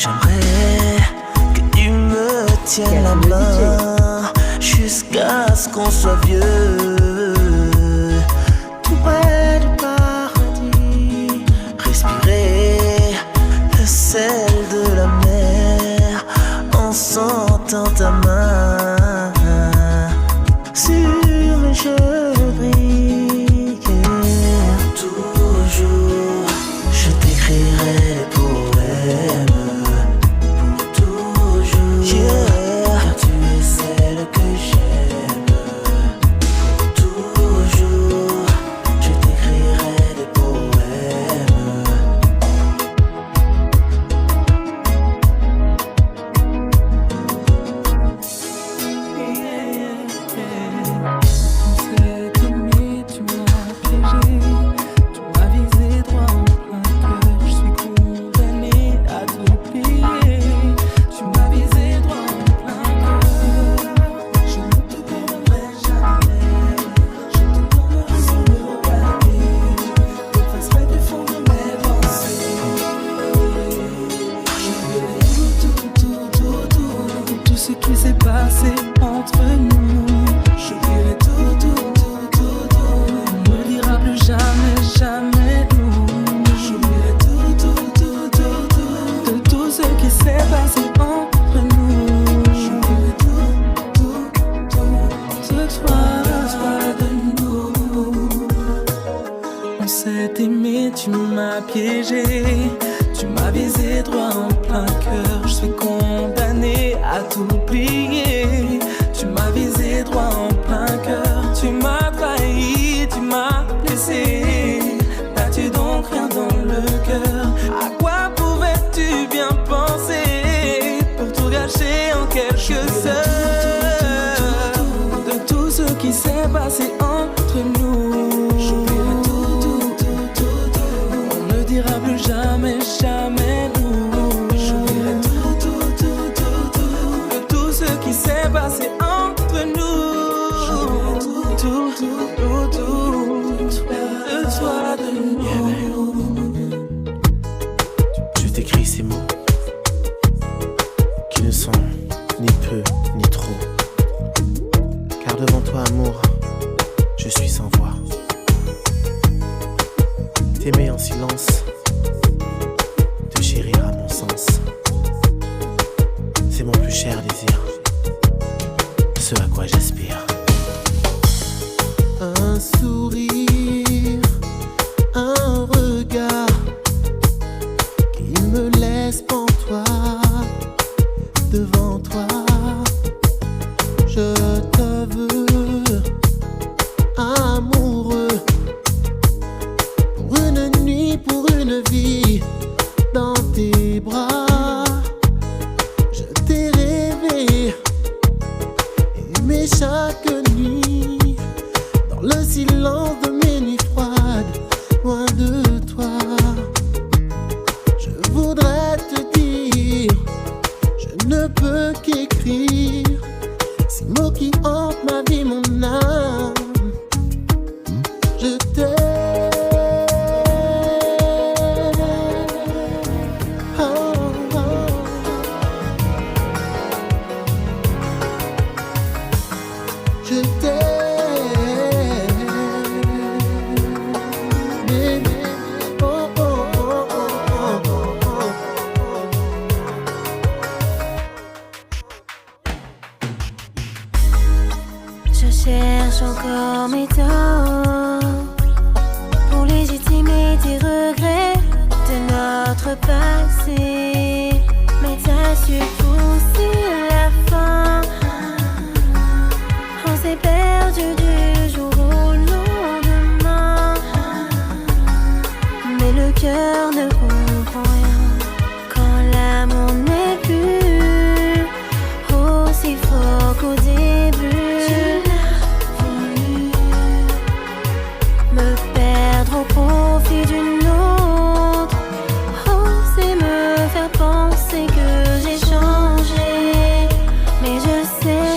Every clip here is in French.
J'aimerais que tu me tiennes la main jusqu'à ce qu'on soit vieux, tout près du paradis, respirer le sel de la mer en sentant ta main sur mes cheveux gris. Toujours je t'écrirai des poèmes pour toujours, car tu es celle que j'aime. Pour toujours je t'écrirai des poèmes. Ce qui s'est passé entre nous, j'oublierai tout. On ne dira plus jamais, jamais nous. J'oublierai tout ce qui s'est passé entre nous. J'oublierai tout de toi, de nous. On s'est aimé, tu m'as piégé, tu m'as visé droit en plein cœur. Je suis condamné à t'oublier. Tu m'as visé droit en plein cœur. Tu m'as trahi, tu m'as blessé. N'as-tu donc rien dans le cœur? À quoi pouvais-tu bien penser pour tout gâcher en quelques heures? De tout ce qui s'est passé entre nous, j'oublierai tout. On ne dira plus jamais, jamais nous. Qui s'est passé entre nous, tout de toi, de nous. Je t'écris ces mots qui ne sont ni peu ni trop, car devant toi, amour, je suis sans voix. T'aimer en silence, te chérir à mon sens, c'est mon plus cher désir, ce à quoi j'aspire. Un sourire, un regard qui me laisse pantois devant toi. Je te veux amoureux, pour une nuit, pour une vie, dans tes bras. Je t'ai rêvé, aimé chaque nuit, dans le silence de mes nuits froides, loin de toi. Je voudrais te dire, je ne peux qu'écrire ces mots qui hantent ma vie, mon âme. Je t'aime. Oh, oh. Je t'aime. Oh, oh, oh, oh, oh, oh. Je cherche encore mes torts pour légitimer tes regrets de notre passé, mais t'as su pousser la fin. On s'est perdu du jour au lendemain, mais le cœur ne comprend rien quand l'amour n'est plus aussi fort qu'au début. Me perdre au profit d'une autre, oser me faire penser que j'ai changé, mais je sais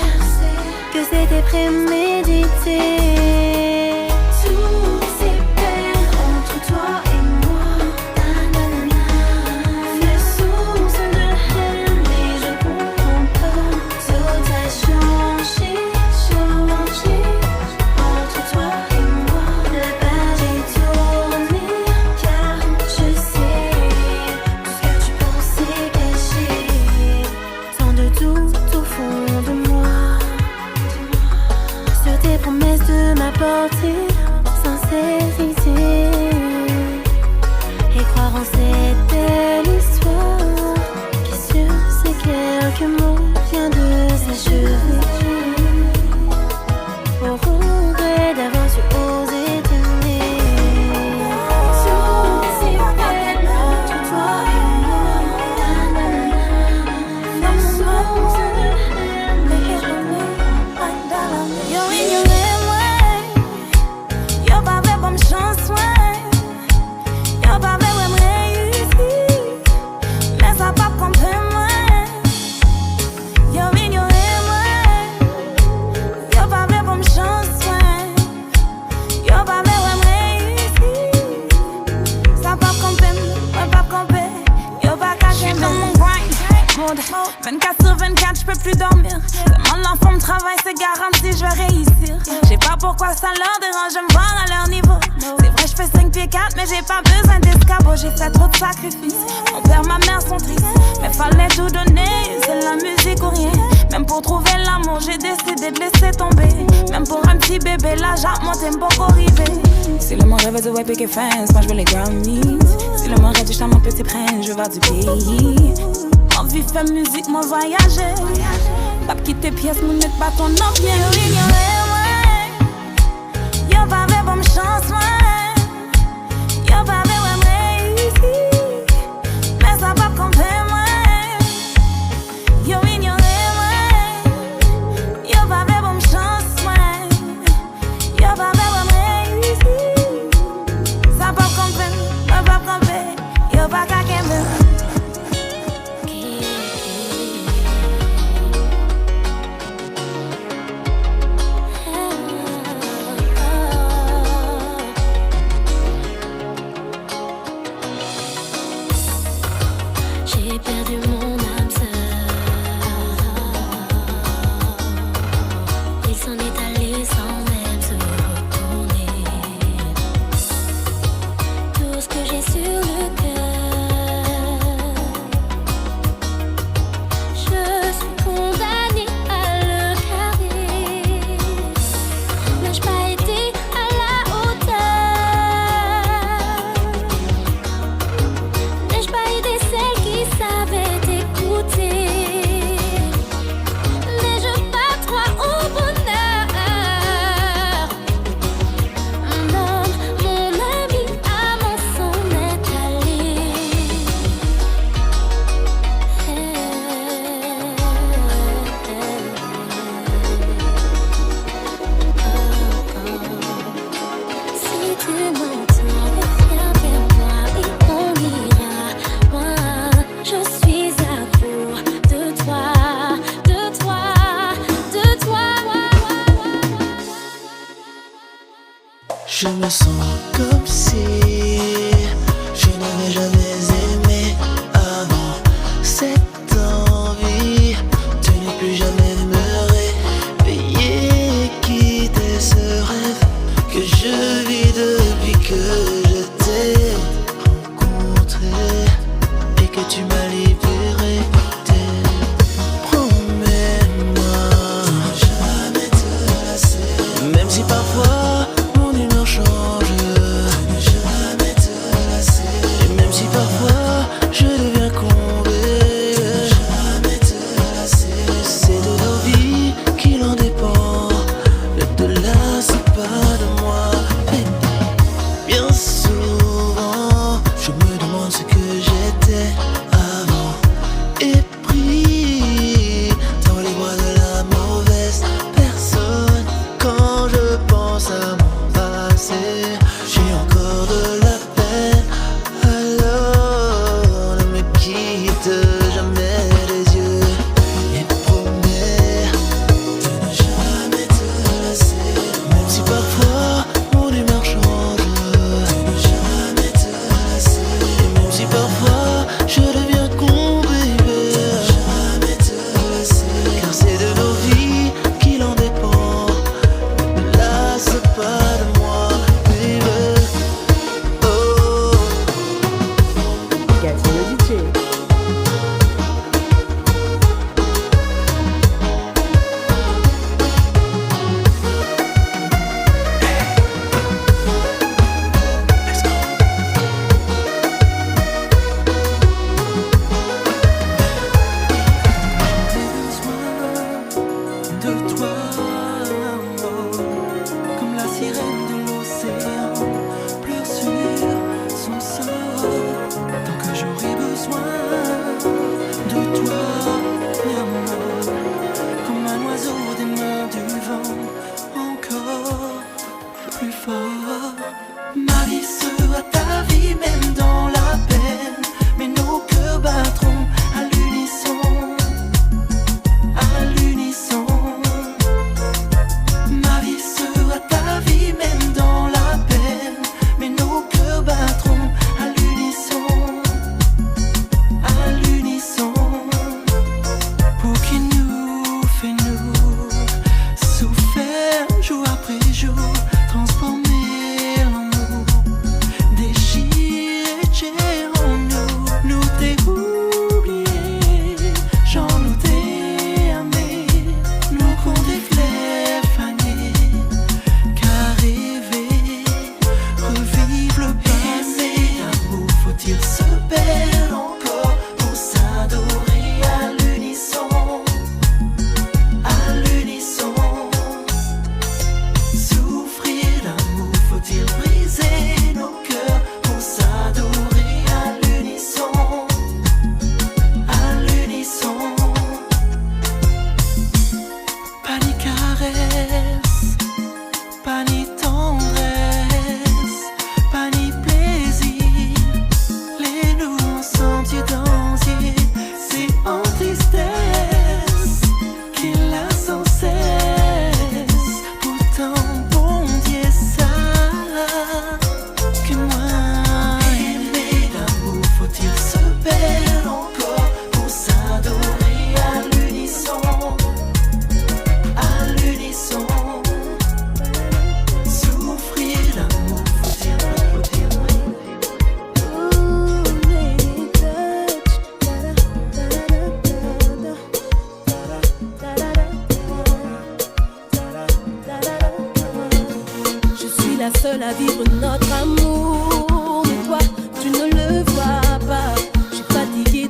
que c'était prémédité. Toutes ces peines entre toi et moi, mode 24/24, je peux plus dormir. Demande l'enfant me travaille, c'est garanti, je vais réussir. Je sais pas pourquoi ça leur dérange, je me voir à leur niveau. C'est vrai, je fais 5 pieds 4, mais j'ai pas besoin d'escabeau. J'ai fait trop de sacrifices. Mon père, ma mère sont tristes, mais fallait tout donner. C'est la musique ou rien. Même pour trouver l'amour, j'ai décidé de laisser tomber. Même pour un petit bébé, là, j'monte beaucoup arrivé. Si le monde rêve de white picket fans, moi je veux les Grammys. Si le monde rêve du charmant petit prince, je veux voir du pays. Envie faire musique, moi voyager. Pas quitter pièce, mon net pas ton nom. Bien ignoré, ouais. Yo pas avec bonne chance, ouais. Yo pas avec ouais, réussi. Mais ça va comme fait, ouais. Yo ignoré, ouais. Yo pas avec bonne chance, ouais. Yo pas avec ouais, réussi. Ça va comme fait, moi pas comme fait. Yo pas qu'à qu'aimer. Je me sens comme si je n'avais jamais aimé avant. Cette envie de ne plus jamais me réveiller, quitter ce rêve que je vis depuis que je t'ai rencontré et que tu m'as libéré. Promets-moi de jamais te lasser, même si parfois mon humeur change, de ne jamais te lasser. Et même si parfois je deviens comblé, de ne jamais te lasser. C'est de nos vies qu'il en dépend, ne te lasse pas de moi. Et bien souvent je me demande ce que j'étais avant, et pris dans les bras de la mauvaise personne. Quand je pense à mon passé, j'ai encore de la peine. Alors ne me quitte jamais les yeux et promets de ne jamais te lasser. Même si parfois mon humeur change, de ne jamais te lasser. Et même si parfois je deviens con, baby, de ne jamais te lasser. Car c'est de nos vies qu'il en dépend, ne lasse pas de moi, baby. Oh. Gatineau DJ. De toi, comme la sirène de l'océan, pleure sur son sort. Tant que j'aurai besoin de toi, amour, comme un oiseau des mains du vent, encore plus fort. Ma vie sera ta vie, même dans la peine, mais nos cœurs battront à l'unisson. À l'unisson, ma vie sera ta vie, même dans la peine, mais nos cœurs battront à l'unisson.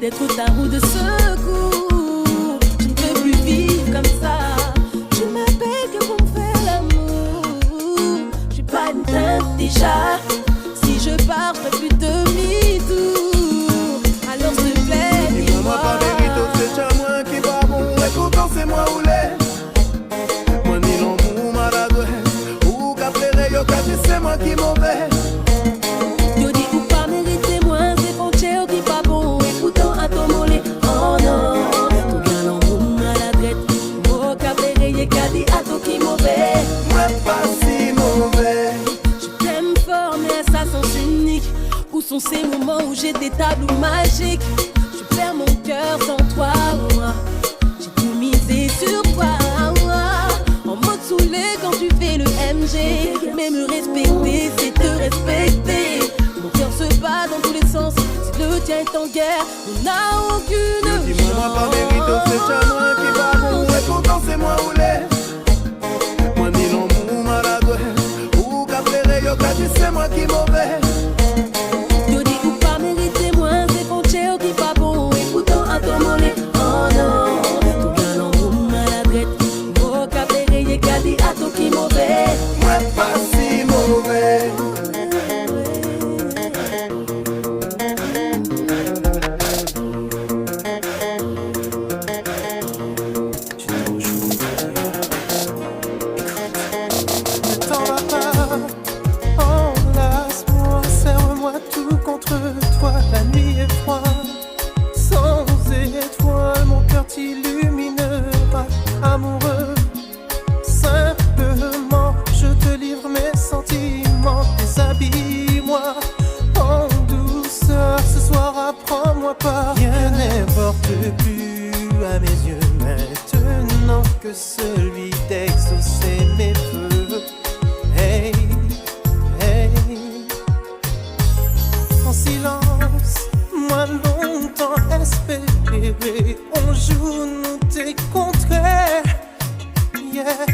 être ta roue de secours. Je ne peux plus vivre comme ça. Tu m'appelles que pour me faire l'amour. Je suis pas une teinte déjà. Si je pars, je ferai plus demi-tour. Alors s'il te plaît, dis-moi. Pas mérite, c'est moi qui va bon. Et pourtant c'est moi ou l'est. Moi ni l'amour maladroit. Ou qu'à pleurer, yo qu'à dire c'est moi qui mauvais. Yo dis ou pas mériter moins, c'est frontières qui pas bon. Et pourtant à ton mollet, oh non. Tout bien l'amour maladroit. Moi qu'à pleurer, y'a qu'à dire à toi qui mauvais. Moi pas si mauvais. Je t'aime fort, mais ça sens unique. Où sont ces moments où j'ai des tableaux magiques? Je perds mon cœur sans toi. J'ai tout misé sur toi. En mode saoulé quand tu fais le MG. Mais me respecter, c'est te respecter. Mon cœur se bat dans tous les sens. Si le tien est en guerre, on n'a aucune chance. Dis-moi, moi pas mérite, c'est moi qui va bon. Et pourtant c'est moi ou l'est. Moi ni l'amour maladroit. Ou qu'à pleurer, yo qu'à dire c'est moi qui mauvais. Yo dis ou pas mériter moins, c'est frontières qui pas bon. Et pourtant à ton mollet, oh non. Tout bien l'amour maladroit. Moi qu'à pleurer, y'a qu'à dire à toi qui mauvais. Moi pas si mauvais. Ne t'en va pas, enlace-moi, serre-moi tout contre toi. La nuit est froide, sans étoiles, mon cœur t'illuminera, amoureux. Simplement, je te livre mes sentiments, déshabille-moi en douceur. Ce soir, apprends-moi pas. Rien n'importe plus à mes yeux maintenant que celui d'exaucer mes vœux. Hey, hey. En silence, moi longtemps espéré. On joue nous tes contraires. Yeah.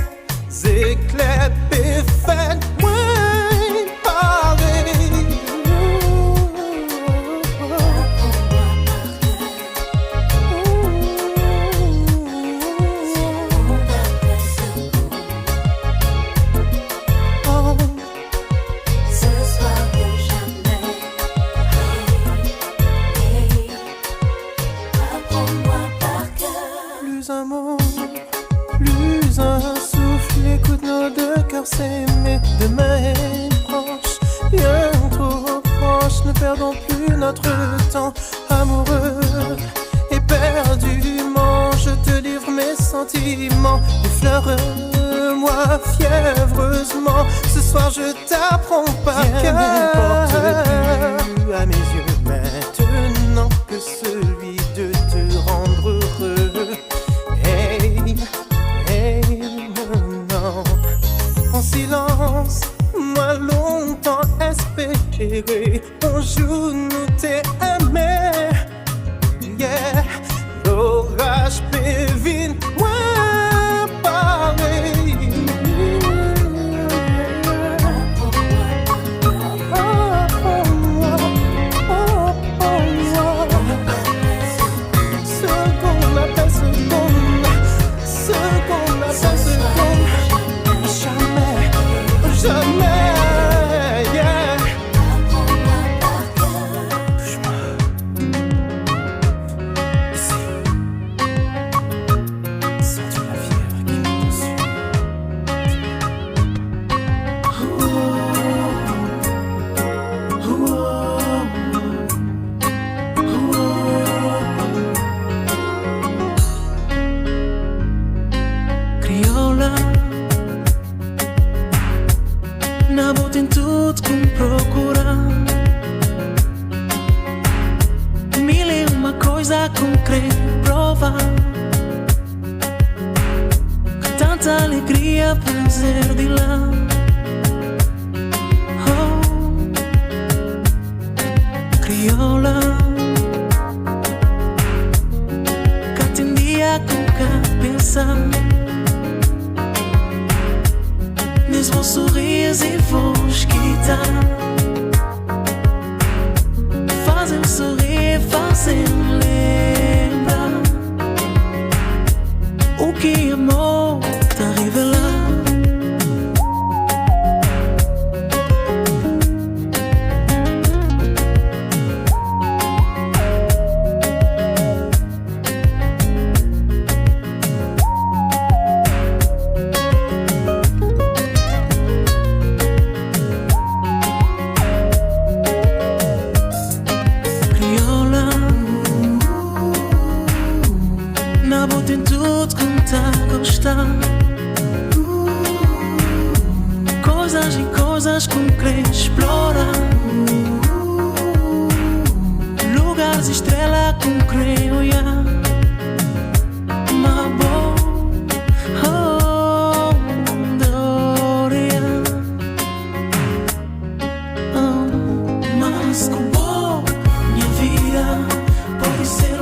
Éclairs faits, ouais, pareil. Ce soir ou jamais. Apprends-moi par cœur. Plus un mot, plus un souffle. Écoute nos deux cœurs s'aimer. Demain est proche, bien trop proche. Ne perdons plus notre temps, amoureux. Éperdument, je te livre mes sentiments. Effleure-moi fiévreusement. Ce soir je t'apprends par cœur. N'importe plus à mes yeux maintenant que celui de te rendre heureux. Hey, hey, non. En silence, moi longtemps espéré. On joue nous t'es aimé. Yeah, l'orage pévine, moi pareil. Seconde après seconde, seconde après seconde. Jamais, jamais, yeah. Sens-tu la fièvre qui monte dessus? Crioula, na bota em tudo que me procura. Mil e uma coisa que me querer provar. Com tanta alegria, prazer de lá. Oh, crioula, cá tem dia com cabeça. Nesse vou sorriso e vou esquitar. Fazem sorrir, fazem ler. tem tudo que me tá a gostar. Coisas e coisas que me querer explorar. Lugares e estrelas que me querer olhar.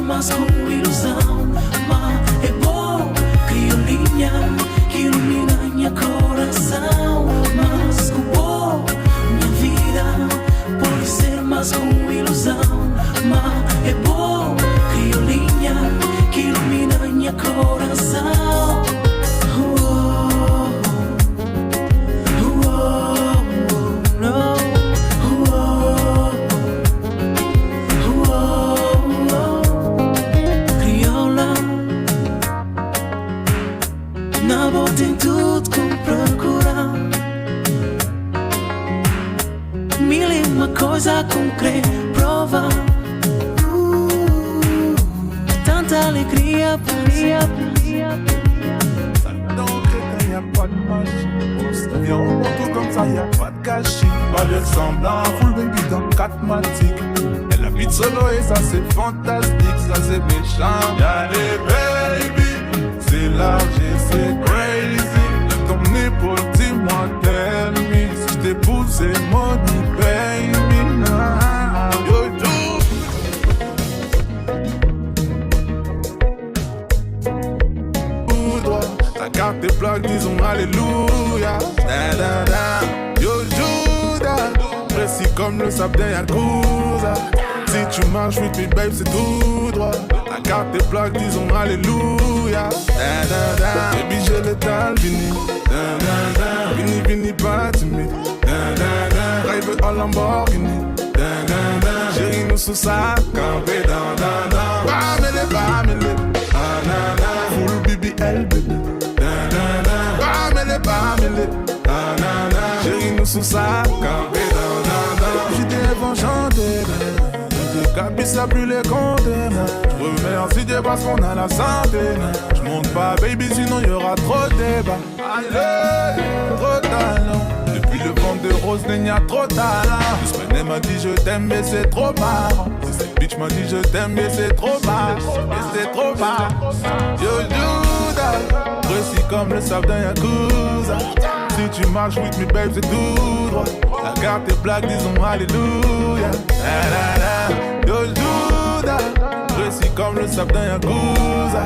Mas com ilusão, mas é bom. Criolinha que ilumina minha coração. Mas com bom, minha vida pode ser mais com ilusão, mas é bom. Criolinha que ilumina minha coração. Tem tudo como procurar. Mil e uma coisa como querer provar. Tanta alegria, podia. Dans le crétin y'a pas de magie. Viens on monte tout comme ça, y'a pas de gâchis. Pas de semblant, full baby dans 4matic. Elle habite solo et ça c'est fantastique. Ça c'est méchant. Y'a les baby, c'est large et c'est crazy. De ton épaule, dis-moi, tell me. Si j't'épouse, c'est money, baby. Nah, yo, yo. Tout droit, ta carte tes plaques, disons alléluia. Da, da, da. Yo, Judas, précis comme le sable d'un Yakuza. Si tu marches with me, babe, c'est tout droit. La carte des plaques, disons alléluia. Da, da, da. Baby, j'ai l'étal, vini. Da, da, da. Vini, vini, pas timide. Da, da, da. Drive en Lamborghini. Da, da, da. Chérie, nous sous ça, campé dans, dans, dans. Bamele, bamele. Ah, na, na. Full BBL, bébé. Da, da, da. Bamele, bamele. Ah, na, na. Chérie, nous sous ça, campé dans, dans, dans. J'ai des vents chanter, Cabissa plus les conteneurs. J'remercie Dieu parce qu'on a la santé. J'monte pas baby sinon y'aura trop de débat. Allez, trop de talent. Depuis le vent de rose il y a trop de talent. Semaine m'a dit je t'aime mais c'est trop marrant. Cette bitch m'a dit je t'aime mais c'est trop marrant. Et c'est trop marrant. Yo Judas, précis comme le sable d'un Yakuza. Si tu marches with me babe c'est tout droit. La carte est blague disons alléluia. La la la. Yo Judas, précis comme le sable d'un Yakuza.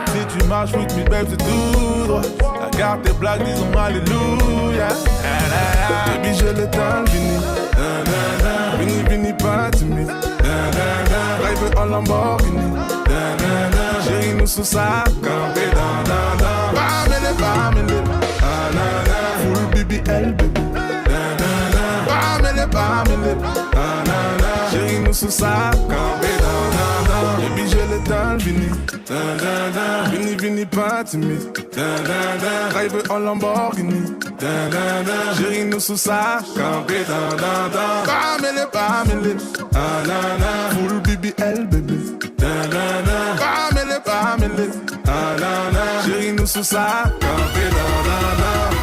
Si tu marches with me babe c'est tout droit. La carte est blague disons alléluia. La la la. Baby je l'étale vini. Da da da. Vini vini pas timide. Da da da. Drive en Lamborghini. Da da da. Chérie nous sous ça, campé dans dans dans. Bamele bamele. Ah na na. Full BBL bébé. Da da da. Bamele bamele. Ah na na. Chérie nous sous ça, campé dans dans dans. Baby je l'étale vini. Da da da. Vini vini pas timide. Da da da. Drive en Lamborghini. Da da da. Chérie nous sous ça, campé dans dans dans. Bamele bamele. Ah na na. Full BBL bébé. Da da da. Bamele bamele. Ah na na. Chérie nous sous ça, campé dans dans dans.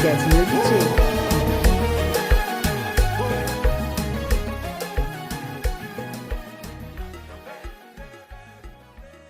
That's Nikki too.